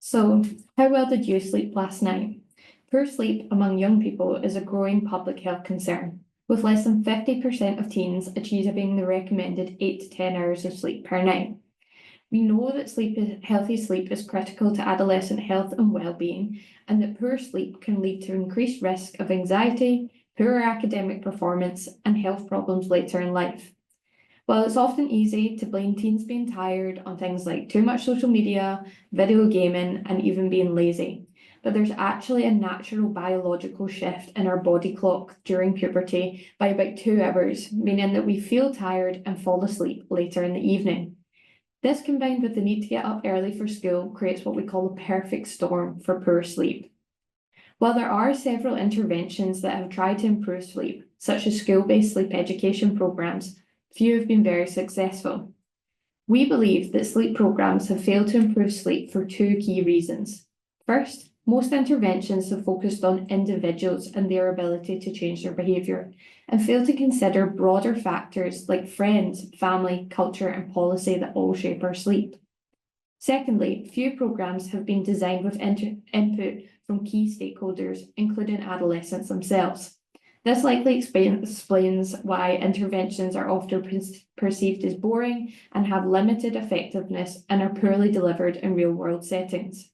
So, how well did you sleep last night? Poor sleep among young people is a growing public health concern, with less than 50% of teens achieving the recommended 8 to 10 hours of sleep per night. We know that healthy sleep is critical to adolescent health and well-being, and that poor sleep can lead to increased risk of anxiety, poorer academic performance, and health problems later in life. While it's often easy to blame teens being tired on things like too much social media, video gaming, and even being lazy, but there's actually a natural biological shift in our body clock during puberty by about 2 hours, meaning that we feel tired and fall asleep later in the evening. This, combined with the need to get up early for school, creates what we call a perfect storm for poor sleep. While there are several interventions that have tried to improve sleep, such as school-based sleep education programs, few have been very successful. We believe that sleep programs have failed to improve sleep for two key reasons. First, most interventions have focused on individuals and their ability to change their behaviour, and fail to consider broader factors like friends, family, culture, and policy that all shape our sleep. Secondly, few programs have been designed with input from key stakeholders, including adolescents themselves. This likely explains why interventions are often perceived as boring and have limited effectiveness and are poorly delivered in real-world settings.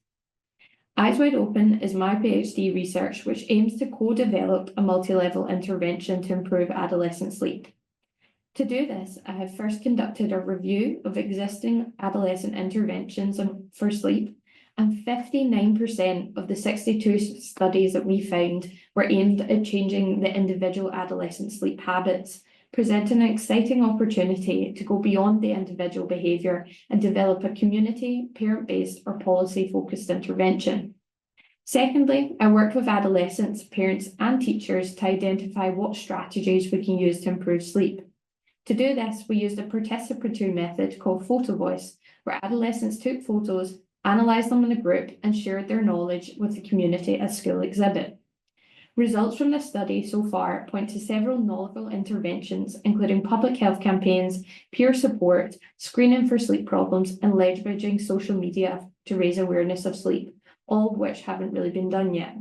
Eyes Wide Open is my PhD research which aims to co-develop a multi-level intervention to improve adolescent sleep. To do this, I have first conducted a review of existing adolescent interventions for sleep, and 59% of the 62 studies that we found were aimed at changing the individual adolescent sleep habits, presenting an exciting opportunity to go beyond the individual behaviour and develop a community, parent-based or policy-focused intervention. Secondly, I worked with adolescents, parents and teachers to identify what strategies we can use to improve sleep. To do this, we used a participatory method called photo voice, where adolescents took photos, analysed them in a group and shared their knowledge with the community as school exhibit. Results from this study so far point to several novel interventions, including public health campaigns, peer support, screening for sleep problems, and leveraging social media to raise awareness of sleep, all of which haven't really been done yet.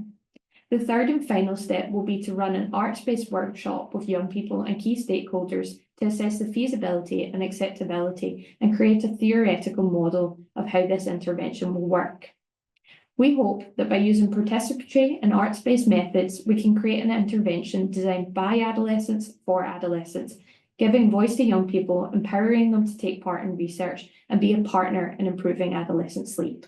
The third and final step will be to run an arts-based workshop with young people and key stakeholders to assess the feasibility and acceptability and create a theoretical model of how this intervention will work. We hope that by using participatory and arts-based methods, we can create an intervention designed by adolescents for adolescents, giving voice to young people, empowering them to take part in research and be a partner in improving adolescent sleep.